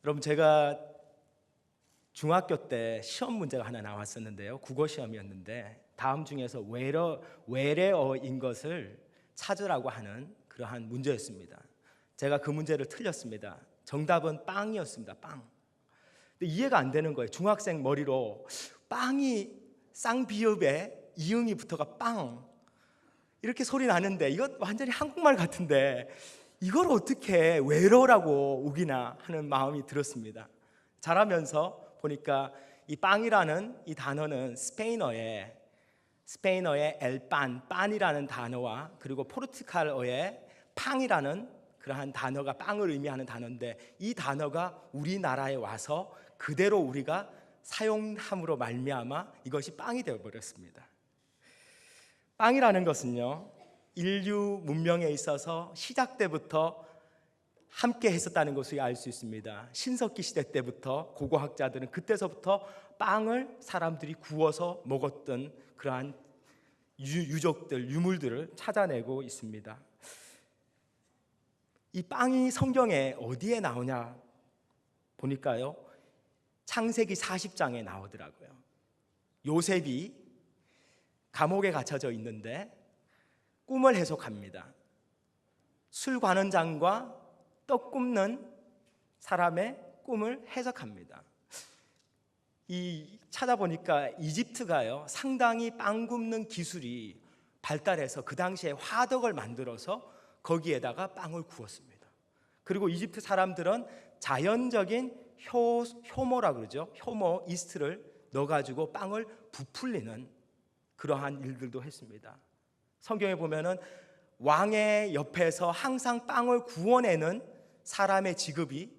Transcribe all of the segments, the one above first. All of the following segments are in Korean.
여러분, 제가 중학교 때 시험 문제가 하나 나왔었는데요. 국어 시험이었는데 다음 중에서 외래어인 것을 찾으라고 하는 그러한 문제였습니다. 제가 그 문제를 틀렸습니다. 정답은 빵이었습니다. 빵. 근데 이해가 안 되는 거예요. 중학생 머리로 빵이 쌍비읍에 이응이 붙어가 빵 이렇게 소리 나는데 이거 완전히 한국말 같은데 이걸 어떻게 외로라고 우기나 하는 마음이 들었습니다. 자라면서 보니까 이 빵이라는 이 단어는 스페인어의 엘판, 빤이라는 단어와 그리고 포르투갈어의 팡이라는 그러한 단어가 빵을 의미하는 단어인데 이 단어가 우리나라에 와서 그대로 우리가 사용함으로 말미암아 이것이 빵이 되어버렸습니다. 빵이라는 것은요, 인류 문명에 있어서 시작 때부터 함께 했었다는 것을 알 수 있습니다. 신석기 시대 때부터 고고학자들은 그때서부터 빵을 사람들이 구워서 먹었던 그러한 유물들을 찾아내고 있습니다. 이 빵이 성경에 어디에 나오냐 보니까요, 창세기 40장에 나오더라고요. 요셉이 감옥에 갇혀져 있는데 꿈을 해석합니다. 술관원장과 떡 굽는 사람의 꿈을 해석합니다. 이 찾아보니까 이집트가요, 상당히 빵 굽는 기술이 발달해서 그 당시에 화덕을 만들어서 거기에다가 빵을 구웠습니다. 그리고 이집트 사람들은 자연적인 효모라 그러죠. 효모 이스트를 넣어가지고 빵을 부풀리는 그러한 일들도 했습니다. 성경에 보면은 왕의 옆에서 항상 빵을 구워내는 사람의 직업이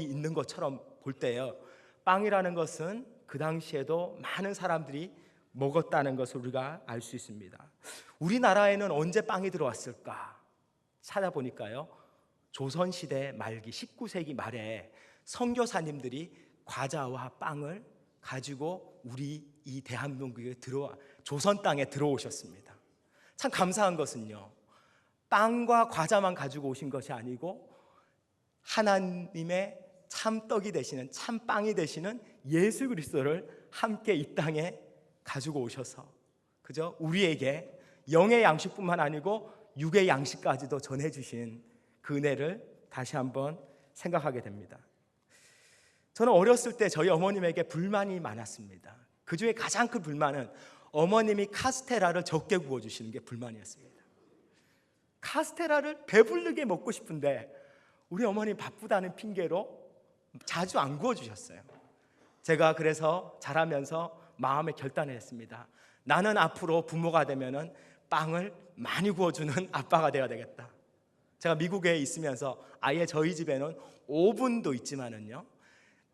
있는 것처럼 볼 때요, 빵이라는 것은 그 당시에도 많은 사람들이 먹었다는 것을 우리가 알 수 있습니다. 우리나라에는 언제 빵이 들어왔을까 찾아보니까요, 조선시대 말기 19세기 말에 선교사님들이 과자와 빵을 가지고 우리 이 대한민국에 조선 땅에 들어오셨습니다. 참 감사한 것은요, 빵과 과자만 가지고 오신 것이 아니고 하나님의 참떡이 되시는 참빵이 되시는 예수 그리스도를 함께 이 땅에 가지고 오셔서 그죠? 우리에게 영의 양식뿐만 아니고 육의 양식까지도 전해주신 그 은혜를 다시 한번 생각하게 됩니다. 저는 어렸을 때 저희 어머님에게 불만이 많았습니다. 그 중에 가장 큰 불만은 어머님이 카스테라를 적게 구워주시는 게 불만이었습니다. 카스테라를 배부르게 먹고 싶은데 우리 어머니 바쁘다는 핑계로 자주 안 구워주셨어요. 제가 그래서 자라면서 마음에 결단을 했습니다. 나는 앞으로 부모가 되면은 빵을 많이 구워주는 아빠가 되어야 되겠다. 제가 미국에 있으면서 아예 저희 집에는 오븐도 있지만은요,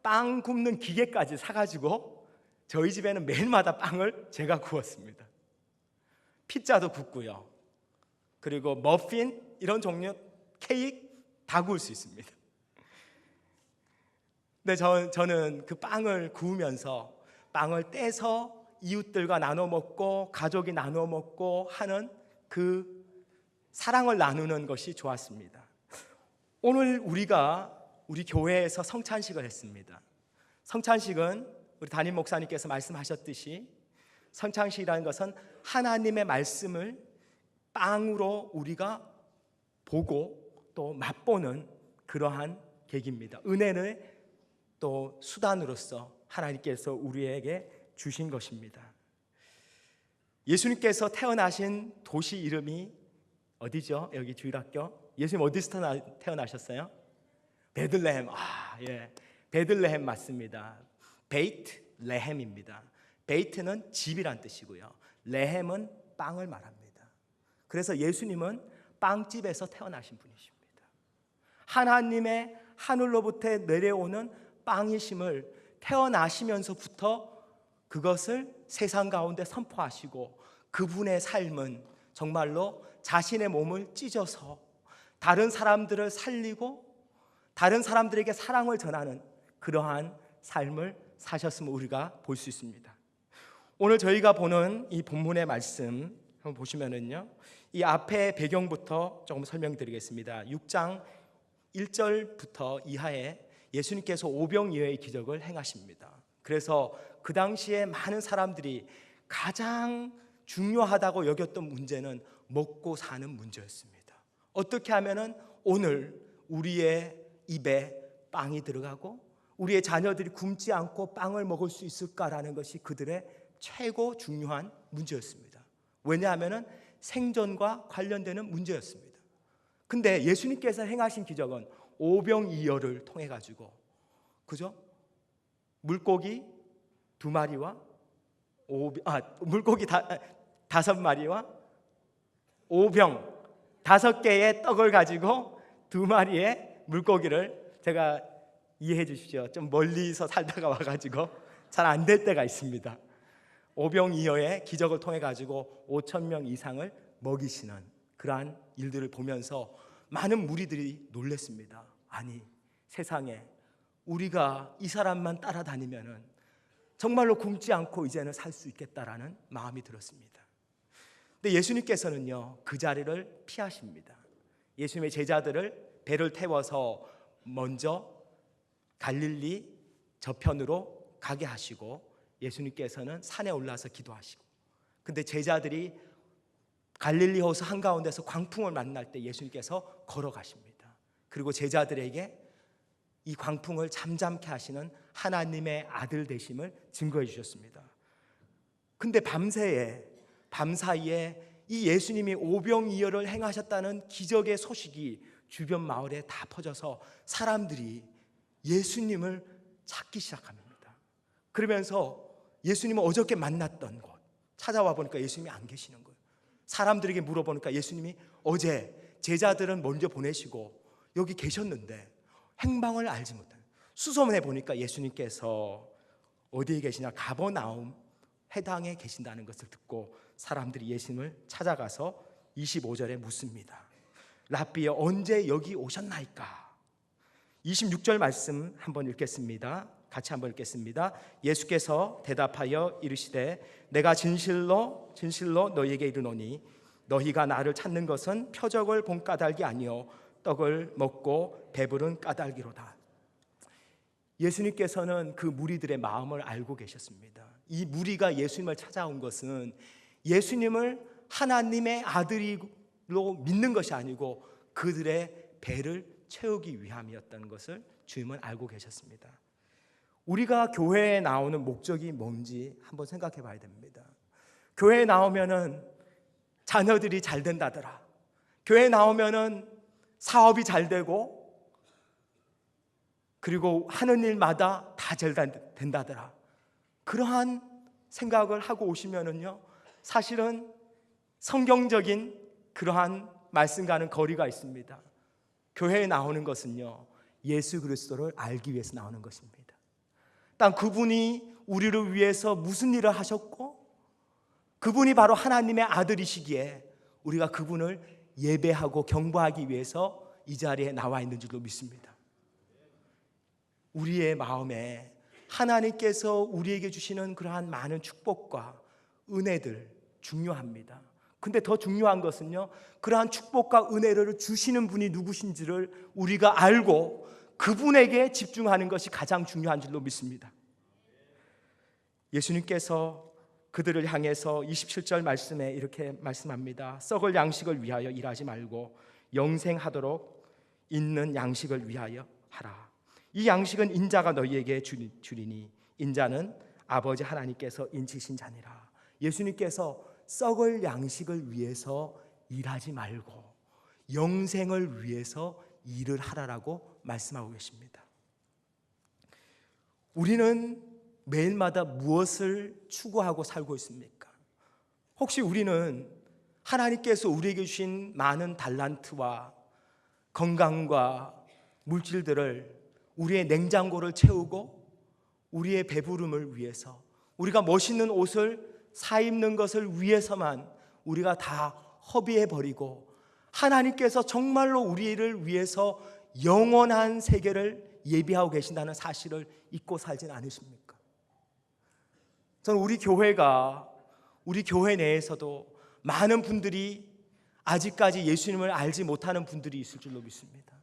빵 굽는 기계까지 사가지고 저희 집에는 매일마다 빵을 제가 구웠습니다. 피자도 굽고요, 그리고 머핀 이런 종류 케이크 다 구울 수 있습니다. 근데 저는 그 빵을 구우면서 빵을 떼서 이웃들과 나눠 먹고 가족이 나눠 먹고 하는 그 사랑을 나누는 것이 좋았습니다. 오늘 우리 교회에서 성찬식을 했습니다. 성찬식은 우리 담임 목사님께서 말씀하셨듯이 성찬식이라는 것은 하나님의 말씀을 빵으로 우리가 보고 또 맛보는 그러한 계기입니다. 은혜는 또 수단으로서 하나님께서 우리에게 주신 것입니다. 예수님께서 태어나신 도시 이름이 어디죠? 여기 주일학교 예수님 어디서 태어나셨어요? 베들레헴. 베들레헴 맞습니다. 베이트 레헴입니다. 베이트는 집이란 뜻이고요, 레헴은 빵을 말합니다. 그래서 예수님은 빵집에서 태어나신 분이십니다. 하나님의 하늘로부터 내려오는 빵이심을 태어나시면서부터 그것을 세상 가운데 선포하시고 그분의 삶은 정말로 자신의 몸을 찢어서 다른 사람들을 살리고 다른 사람들에게 사랑을 전하는 그러한 삶을 사셨음을 우리가 볼 수 있습니다. 오늘 저희가 보는 이 본문의 말씀 한번 보시면은요, 이 앞에 배경부터 조금 설명드리겠습니다. 6장 1절부터 이하에 예수님께서 오병이어의 기적을 행하십니다. 그래서 그 당시에 많은 사람들이 가장 중요하다고 여겼던 문제는 먹고 사는 문제였습니다. 어떻게 하면은 오늘 우리의 입에 빵이 들어가고 우리의 자녀들이 굶지 않고 빵을 먹을 수 있을까라는 것이 그들의 최고 중요한 문제였습니다. 왜냐하면은 생존과 관련되는 문제였습니다. 근데 예수님께서 행하신 기적은 오병이어를 통해 가지고, 그죠? 물고기 2마리와 물고기 5마리와 오병 5개의 떡을 가지고 2마리의 물고기를, 제가 이해해 주십시오. 좀 멀리서 살다가 와가지고 잘 안 될 때가 있습니다. 오병이어의 기적을 통해 가지고 5,000명 이상을 먹이시는 그러한 일들을 보면서 많은 무리들이 놀랐습니다. 아니, 세상에 우리가 이 사람만 따라다니면은 정말로 굶지 않고 이제는 살 수 있겠다라는 마음이 들었습니다. 근데 예수님께서는요, 그 자리를 피하십니다. 예수님의 제자들을 배를 태워서 먼저 갈릴리 저편으로 가게 하시고 예수님께서는 산에 올라서 기도하시고, 근데 제자들이 갈릴리 호수 한가운데서 광풍을 만날 때 예수님께서 걸어가십니다. 그리고 제자들에게 이 광풍을 잠잠케 하시는 하나님의 아들 되심을 증거해 주셨습니다. 근데 밤사이에 이 예수님이 오병이어를 행하셨다는 기적의 소식이 주변 마을에 다 퍼져서 사람들이 예수님을 찾기 시작합니다. 그러면서 예수님을 어저께 만났던 곳 찾아와 보니까 예수님이 안 계시는 거예요. 사람들에게 물어보니까 예수님이 어제 제자들은 먼저 보내시고 여기 계셨는데 행방을 알지 못해요. 수소문해 보니까 예수님께서 어디에 계시냐, 가버나움 회당에 계신다는 것을 듣고 사람들이 예수님을 찾아가서 25절에 묻습니다. 랍비여, 언제 여기 오셨나이까? 26절 말씀 한번 읽겠습니다. 같이 한번 읽겠습니다. 예수께서 대답하여 이르시되 내가 진실로 진실로 너희에게 이르노니 너희가 나를 찾는 것은 표적을 본 까닭이 아니요 떡을 먹고 배부른 까닭이로다. 예수님께서는 그 무리들의 마음을 알고 계셨습니다. 이 무리가 예수님을 찾아온 것은 예수님을 하나님의 아들로 믿는 것이 아니고 그들의 배를 채우기 위함이었다는 것을 주님은 알고 계셨습니다. 우리가 교회에 나오는 목적이 뭔지 한번 생각해 봐야 됩니다. 교회에 나오면은 자녀들이 잘 된다더라, 교회에 나오면은 사업이 잘 되고 그리고 하는 일마다 다 잘 된다더라, 그러한 생각을 하고 오시면은요, 사실은 성경적인 그러한 말씀과는 거리가 있습니다. 교회에 나오는 것은요, 예수 그리스도를 알기 위해서 나오는 것입니다. 딱 그분이 우리를 위해서 무슨 일을 하셨고 그분이 바로 하나님의 아들이시기에 우리가 그분을 예배하고 경배하기 위해서 이 자리에 나와 있는 줄로 믿습니다. 우리의 마음에 하나님께서 우리에게 주시는 그러한 많은 축복과 은혜들 중요합니다. 근데 더 중요한 것은요, 그러한 축복과 은혜를 주시는 분이 누구신지를 우리가 알고 그분에게 집중하는 것이 가장 중요한 줄로 믿습니다. 예수님께서 그들을 향해서 27절 말씀에 이렇게 말씀합니다. 썩을 양식을 위하여 일하지 말고 영생하도록 있는 양식을 위하여 하라. 이 양식은 인자가 너희에게 주리니 인자는 아버지 하나님께서 인치신 자니라. 예수님께서 썩을 양식을 위해서 일하지 말고 영생을 위해서 일을 하라라고 말씀하고 계십니다. 우리는 매일마다 무엇을 추구하고 살고 있습니까? 혹시 우리는 하나님께서 우리에게 주신 많은 달란트와 건강과 물질들을 우리의 냉장고를 채우고 우리의 배부름을 위해서, 우리가 멋있는 옷을 사 입는 것을 위해서만 우리가 다 허비해 버리고 하나님께서 정말로 우리를 위해서 영원한 세계를 예비하고 계신다는 사실을 잊고 살진 않으십니까? 저는 우리 교회 내에서도 많은 분들이 아직까지 예수님을 알지 못하는 분들이 있을 줄로 믿습니다.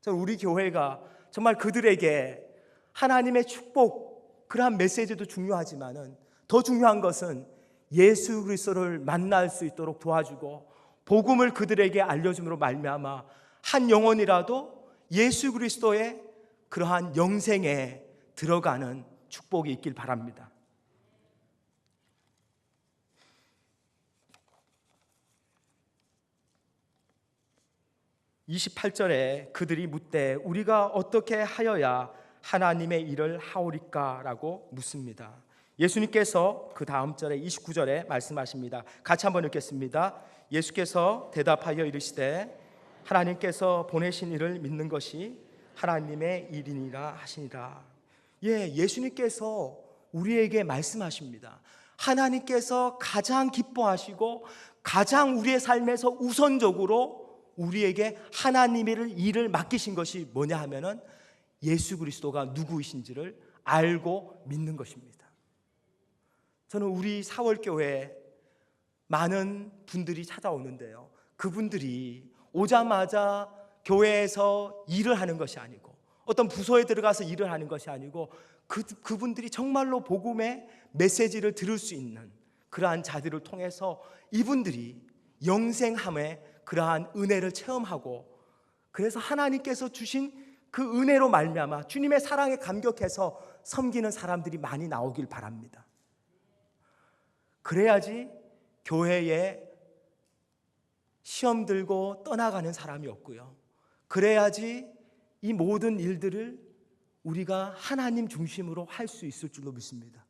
저는 우리 교회가 정말 그들에게 하나님의 축복, 그러한 메시지도 중요하지만은 더 중요한 것은 예수 그리스도를 만날 수 있도록 도와주고 복음을 그들에게 알려줌으로 말미암아 한 영혼이라도 예수 그리스도의 그러한 영생에 들어가는 축복이 있길 바랍니다. 28절에 그들이 묻되 우리가 어떻게 하여야 하나님의 일을 하오리까? 라고 묻습니다. 예수님께서 그 다음 절에 29절에 말씀하십니다. 같이 한번 읽겠습니다. 예수께서 대답하여 이르시되 하나님께서 보내신 이를 믿는 것이 하나님의 일이니라 하시니라. 예수님께서 우리에게 말씀하십니다. 하나님께서 가장 기뻐하시고 가장 우리의 삶에서 우선적으로 우리에게 하나님의 일을 맡기신 것이 뭐냐 하면은 예수 그리스도가 누구이신지를 알고 믿는 것입니다. 저는 우리 사월교회에 많은 분들이 찾아오는데요, 그분들이 오자마자 교회에서 일을 하는 것이 아니고 어떤 부서에 들어가서 일을 하는 것이 아니고 그분들이 정말로 복음의 메시지를 들을 수 있는 그러한 자들을 통해서 이분들이 영생함의 그러한 은혜를 체험하고, 그래서 하나님께서 주신 그 은혜로 말미암아 주님의 사랑에 감격해서 섬기는 사람들이 많이 나오길 바랍니다. 그래야지 교회에 시험 들고 떠나가는 사람이 없고요, 그래야지 이 모든 일들을 우리가 하나님 중심으로 할 수 있을 줄로 믿습니다.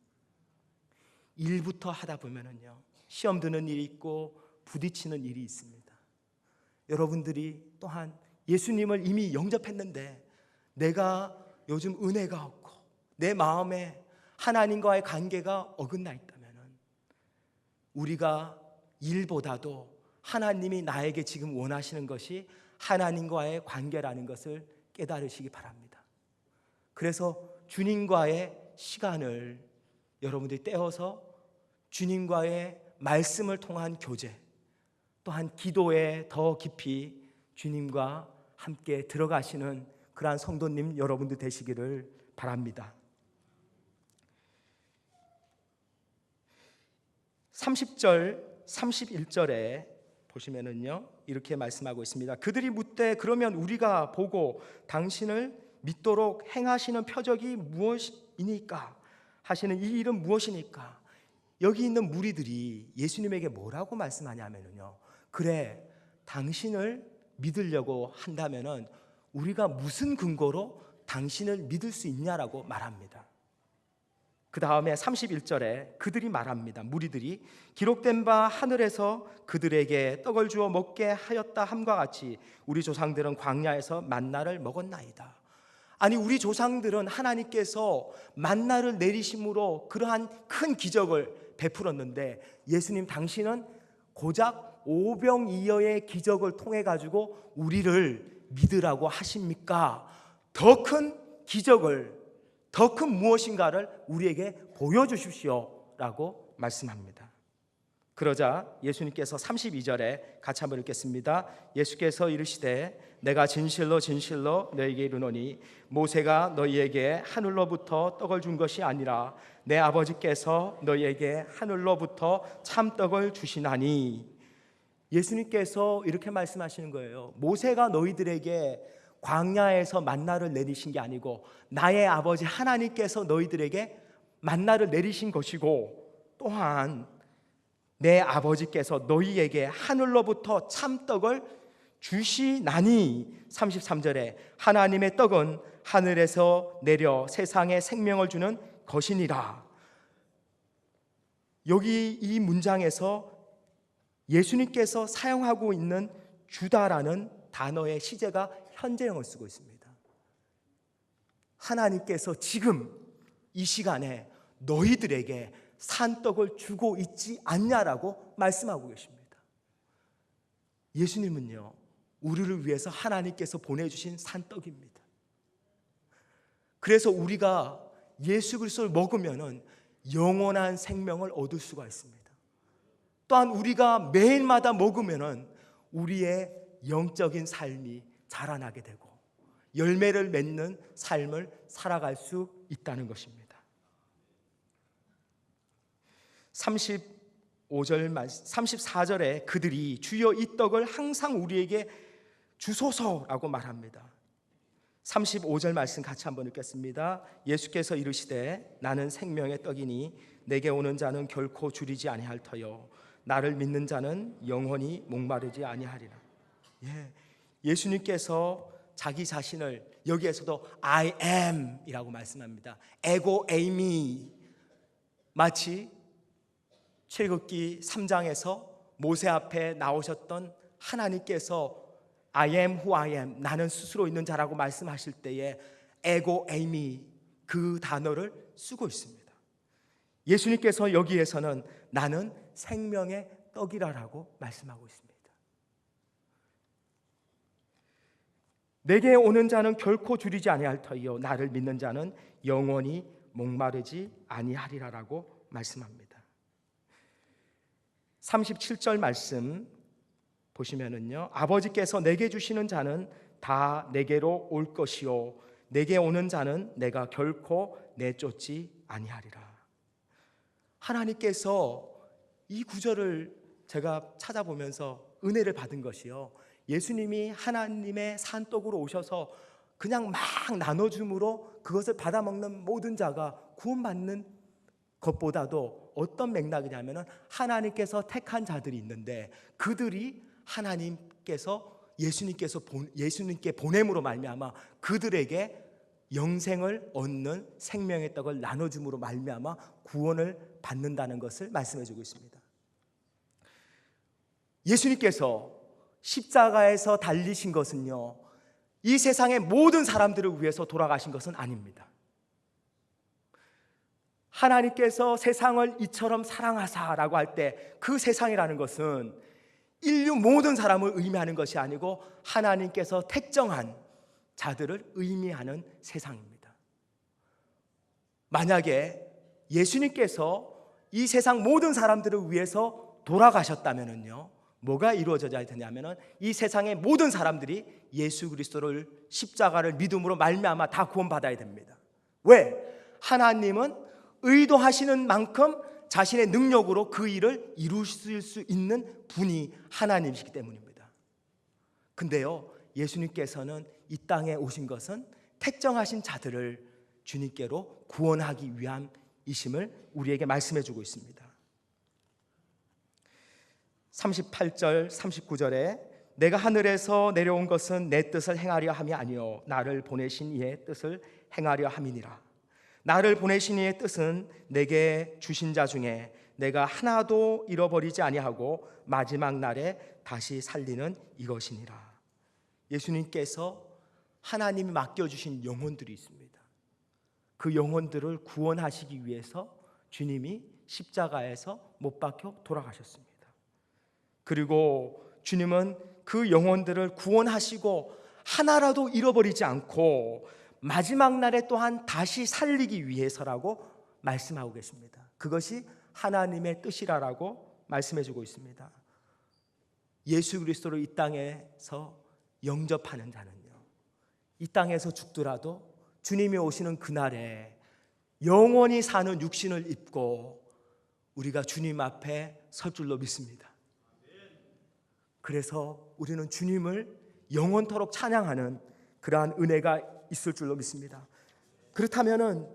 일부터 하다 보면은요, 시험 드는 일이 있고 부딪히는 일이 있습니다. 여러분들이 또한 예수님을 이미 영접했는데 내가 요즘 은혜가 없고 내 마음에 하나님과의 관계가 어긋나 있다면은 우리가 일보다도 하나님이 나에게 지금 원하시는 것이 하나님과의 관계라는 것을 깨달으시기 바랍니다. 그래서 주님과의 시간을 여러분들이 떼어서 주님과의 말씀을 통한 교제, 또한 기도에 더 깊이 주님과 함께 들어가시는 그러한 성도님 여러분들 되시기를 바랍니다. 30절, 31절에 보시면은요, 이렇게 말씀하고 있습니다. 그들이 묻되 그러면 우리가 보고 당신을 믿도록 행하시는 표적이 무엇이니까? 하시는 이 일은 무엇이니까? 여기 있는 무리들이 예수님에게 뭐라고 말씀하냐면요, 그래, 당신을 믿으려고 한다면은 우리가 무슨 근거로 당신을 믿을 수 있냐라고 말합니다. 그 다음에 31절에 그들이 말합니다. 무리들이 기록된 바 하늘에서 그들에게 떡을 주어 먹게 하였다 함과 같이 우리 조상들은 광야에서 만나를 먹었나이다. 아니, 우리 조상들은 하나님께서 만나를 내리심으로 그러한 큰 기적을 베풀었는데 예수님 당신은 고작 오병이어의 기적을 통해 가지고 우리를 믿으라고 하십니까? 더 큰 기적을, 더 큰 무엇인가를 우리에게 보여주십시오 라고 말씀합니다. 그러자 예수님께서 32절에 같이 한번 읽겠습니다. 예수께서 이르시되 내가 진실로 진실로 너희에게 이르노니 모세가 너희에게 하늘로부터 떡을 준 것이 아니라 내 아버지께서 너희에게 하늘로부터 참떡을 주시나니. 예수님께서 이렇게 말씀하시는 거예요. 모세가 너희들에게 광야에서 만나를 내리신 게 아니고 나의 아버지 하나님께서 너희들에게 만나를 내리신 것이고, 또한 내 아버지께서 너희에게 하늘로부터 참떡을 주시나니. 33절에 하나님의 떡은 하늘에서 내려 세상에 생명을 주는 것이니라. 여기 이 문장에서 예수님께서 사용하고 있는 주다라는 단어의 시제가 현재형을 쓰고 있습니다. 하나님께서 지금 이 시간에 너희들에게 산떡을 주고 있지 않냐라고 말씀하고 계십니다. 예수님은요, 우리를 위해서 하나님께서 보내주신 산떡입니다. 그래서 우리가 예수 그리스도를 먹으면은 영원한 생명을 얻을 수가 있습니다. 또한 우리가 매일마다 먹으면은 우리의 영적인 삶이 자라나게 되고 열매를 맺는 삶을 살아갈 수 있다는 것입니다. 34절에 그들이 주여 이 떡을 항상 우리에게 주소서라고 말합니다. 35절 말씀 같이 한번 읽겠습니다. 예수께서 이르시되 나는 생명의 떡이니 내게 오는 자는 결코 줄이지 아니할 터요 나를 믿는 자는 영원히 목마르지 아니하리라. 예수님께서 자기 자신을 여기에서도 I am 이라고 말씀합니다. 에고 에이미, 마치 출애굽기 3장에서 모세 앞에 나오셨던 하나님께서 I am who I am, 나는 스스로 있는 자라고 말씀하실 때에 에고 에이미 그 단어를 쓰고 있습니다. 예수님께서 여기에서는 나는 생명의 떡이라고 말씀하고 있습니다. 내게 오는 자는 결코 줄이지 아니할 터이요 나를 믿는 자는 영원히 목마르지 아니하리라라고 말씀합니다. 37절 말씀 보시면은요, 아버지께서 내게 주시는 자는 다 내게로 올 것이요 내게 오는 자는 내가 결코 내쫓지 아니하리라. 하나님께서 이 구절을 제가 찾아보면서 은혜를 받은 것이요, 예수님이 하나님의 산떡으로 오셔서 그냥 막 나눠줌으로 그것을 받아먹는 모든 자가 구원받는 것보다도 어떤 맥락이냐면 하나님께서 택한 자들이 있는데 그들이 예수님께 보냄으로 말미암아 그들에게 영생을 얻는 생명의 떡을 나눠줌으로 말미암아 구원을 받는다는 것을 말씀해주고 있습니다. 예수님께서 십자가에서 달리신 것은요, 이 세상의 모든 사람들을 위해서 돌아가신 것은 아닙니다. 하나님께서 세상을 이처럼 사랑하사라고 할 때 그 세상이라는 것은 인류 모든 사람을 의미하는 것이 아니고 하나님께서 택정한 자들을 의미하는 세상입니다. 만약에 예수님께서 이 세상 모든 사람들을 위해서 돌아가셨다면요, 뭐가 이루어져야 되냐면은 이 세상의 모든 사람들이 예수 그리스도를 십자가를 믿음으로 말미암아 다 구원받아야 됩니다. 왜? 하나님은 의도하시는 만큼 자신의 능력으로 그 일을 이루실 수 있는 분이 하나님이시기 때문입니다. 근데요, 예수님께서는 이 땅에 오신 것은 택정하신 자들을 주님께로 구원하기 위함이심을 우리에게 말씀해 주고 있습니다. 38절 39절에 내가 하늘에서 내려온 것은 내 뜻을 행하려 함이 아니요 나를 보내신 이의 뜻을 행하려 함이니라. 나를 보내신 이의 뜻은 내게 주신 자 중에 내가 하나도 잃어버리지 아니하고 마지막 날에 다시 살리는 이것이니라. 예수님께서 하나님이 맡겨주신 영혼들이 있습니다. 그 영혼들을 구원하시기 위해서 주님이 십자가에서 못 박혀 돌아가셨습니다. 그리고 주님은 그 영혼들을 구원하시고 하나라도 잃어버리지 않고 마지막 날에 또한 다시 살리기 위해서라고 말씀하고 계십니다. 그것이 하나님의 뜻이라고 말씀해주고 있습니다. 예수 그리스도를 이 땅에서 영접하는 자는요, 이 땅에서 죽더라도 주님이 오시는 그날에 영원히 사는 육신을 입고 우리가 주님 앞에 설 줄로 믿습니다. 그래서 우리는 주님을 영원토록 찬양하는 그러한 은혜가 있을 줄로 믿습니다. 그렇다면은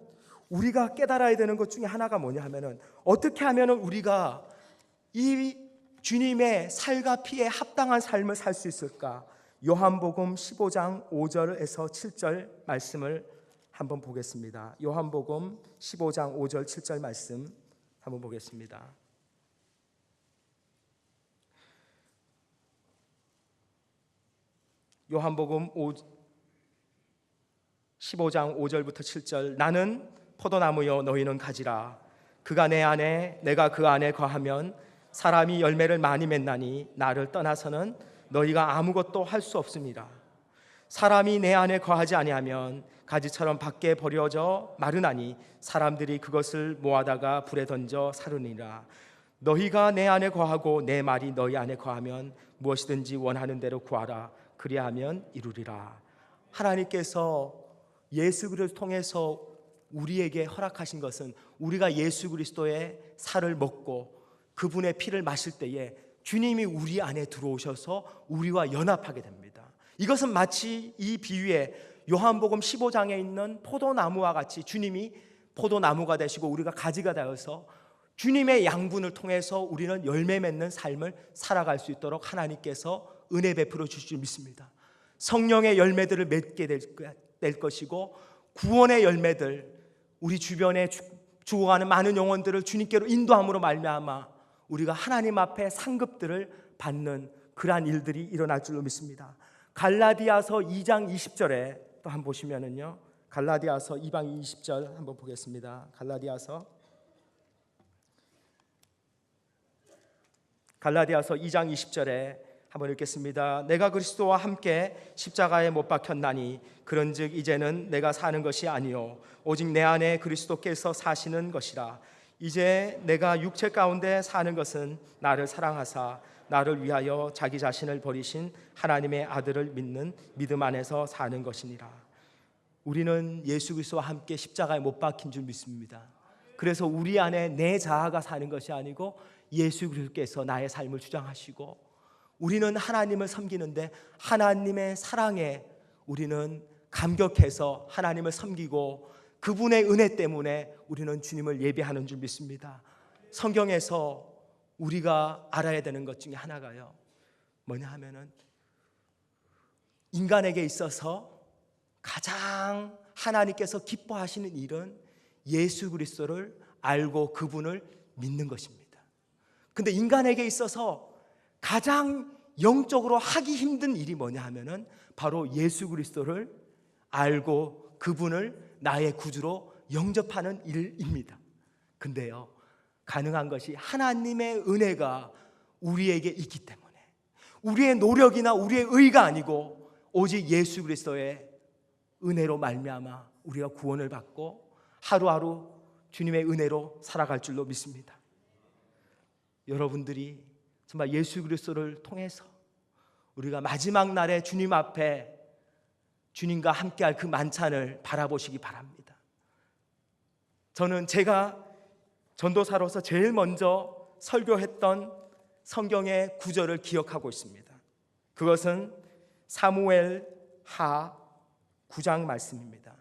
우리가 깨달아야 되는 것 중에 하나가 뭐냐 하면은 어떻게 하면은 우리가 이 주님의 살과 피에 합당한 삶을 살 수 있을까? 요한복음 15장 5절에서 7절 말씀을 한번 보겠습니다. 요한복음 15장 5절 7절 말씀 한번 보겠습니다. 요한복음 15장 5절부터 7절 나는 포도나무요 너희는 가지라 그가 내 안에 내가 그 안에 거하면 사람이 열매를 많이 맺나니 나를 떠나서는 너희가 아무것도 할 수 없습니다. 사람이 내 안에 거하지 아니하면 가지처럼 밖에 버려져 마르나니 사람들이 그것을 모아다가 불에 던져 사르니라. 너희가 내 안에 거하고 내 말이 너희 안에 거하면 무엇이든지 원하는 대로 구하라 그리하면 이루리라. 하나님께서 예수 그리스도를 통해서 우리에게 허락하신 것은 우리가 예수 그리스도의 살을 먹고 그분의 피를 마실 때에 주님이 우리 안에 들어오셔서 우리와 연합하게 됩니다. 이것은 마치 이 비유에 요한복음 15장에 있는 포도나무와 같이 주님이 포도나무가 되시고 우리가 가지가 되어서 주님의 양분을 통해서 우리는 열매 맺는 삶을 살아갈 수 있도록 하나님께서 은혜 베풀어 주실 줄 믿습니다. 성령의 열매들을 맺게 될 것이고 구원의 열매들, 우리 주변에 죽어가는 많은 영혼들을 주님께로 인도함으로 말미암아 우리가 하나님 앞에 상급들을 받는 그러한 일들이 일어날 줄로 믿습니다. 갈라디아서 2장 20절에 또 한번 보시면은요, 갈라디아서 2장 20절 한번 보겠습니다. 갈라디아서 2장 20절에 한번 읽겠습니다. 내가 그리스도와 함께 십자가에 못 박혔나니 그런즉 이제는 내가 사는 것이 아니요 오직 내 안에 그리스도께서 사시는 것이라. 이제 내가 육체 가운데 사는 것은 나를 사랑하사 나를 위하여 자기 자신을 버리신 하나님의 아들을 믿는 믿음 안에서 사는 것이니라. 우리는 예수 그리스도와 함께 십자가에 못 박힌 줄 믿습니다. 그래서 우리 안에 내 자아가 사는 것이 아니고 예수 그리스도께서 나의 삶을 주장하시고 우리는 하나님을 섬기는데 하나님의 사랑에 우리는 감격해서 하나님을 섬기고 그분의 은혜 때문에 우리는 주님을 예배하는 줄 믿습니다. 성경에서 우리가 알아야 되는 것 중에 하나가요, 뭐냐 하면은 인간에게 있어서 가장 하나님께서 기뻐하시는 일은 예수 그리스도를 알고 그분을 믿는 것입니다. 근데 인간에게 있어서 가장 영적으로 하기 힘든 일이 뭐냐 하면은 바로 예수 그리스도를 알고 그분을 나의 구주로 영접하는 일입니다. 근데요, 가능한 것이 하나님의 은혜가 우리에게 있기 때문에 우리의 노력이나 우리의 의가 아니고 오직 예수 그리스도의 은혜로 말미암아 우리가 구원을 받고 하루하루 주님의 은혜로 살아갈 줄로 믿습니다. 여러분들이 정말 예수 그리스도를 통해서 우리가 마지막 날에 주님 앞에 주님과 함께할 그 만찬을 바라보시기 바랍니다. 저는 제가 전도사로서 제일 먼저 설교했던 성경의 구절을 기억하고 있습니다. 그것은 사무엘 하 9장 말씀입니다.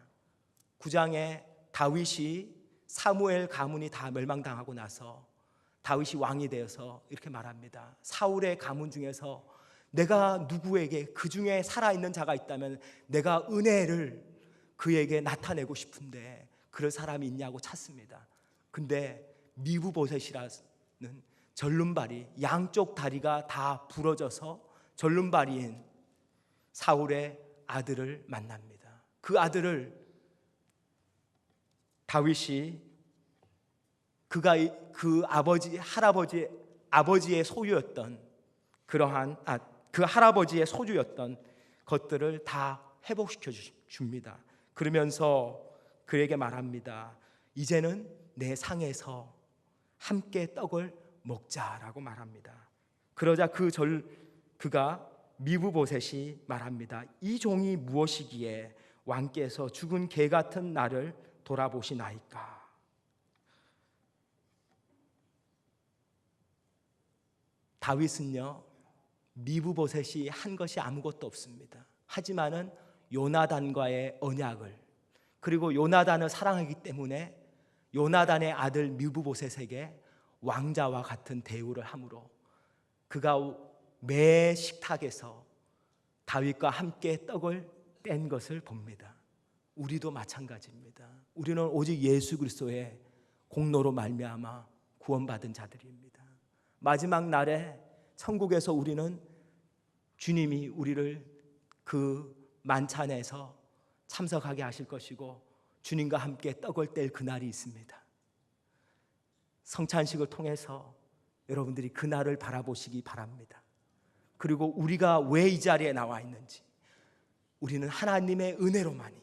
9장에 다윗이 사무엘 가문이 다 멸망당하고 나서 다윗이 왕이 되어서 이렇게 말합니다. 사울의 가문 중에서 내가 누구에게 그 중에 살아있는 자가 있다면 내가 은혜를 그에게 나타내고 싶은데 그럴 사람이 있냐고 찾습니다. 근데 미브보셋이라는 절름발이 양쪽 다리가 다 부러져서 절름발이인 사울의 아들을 만납니다. 그 아들을 다윗이 그가 그 아버지의 소유였던 그러한 그 할아버지의 소유였던 것들을 다 회복시켜 줍니다. 그러면서 그에게 말합니다. 이제는 내 상에서 함께 떡을 먹자라고 말합니다. 그러자 그가 미브보셋이 말합니다. 이 종이 무엇이기에 왕께서 죽은 개 같은 나를 돌아보시나이까. 다윗은요, 미브보셋이 한 것이 아무것도 없습니다. 하지만은 요나단과의 언약을, 그리고 요나단을 사랑하기 때문에 요나단의 아들 미브보셋에게 왕자와 같은 대우를 함으로 그가 매 식탁에서 다윗과 함께 떡을 뗀 것을 봅니다. 우리도 마찬가지입니다. 우리는 오직 예수 그리스도의 공로로 말미암아 구원받은 자들입니다. 마지막 날에 천국에서 우리는 주님이 우리를 그 만찬에서 참석하게 하실 것이고 주님과 함께 떡을 뗄 그날이 있습니다. 성찬식을 통해서 여러분들이 그날을 바라보시기 바랍니다. 그리고 우리가 왜 이 자리에 나와 있는지, 우리는 하나님의 은혜로만이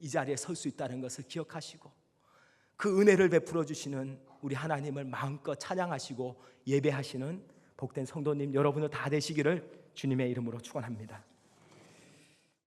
이 자리에 설 수 있다는 것을 기억하시고 그 은혜를 베풀어 주시는 우리 하나님을 마음껏 찬양하시고 예배하시는 복된 성도님 여러분들 다 되시기를 주님의 이름으로 축원합니다.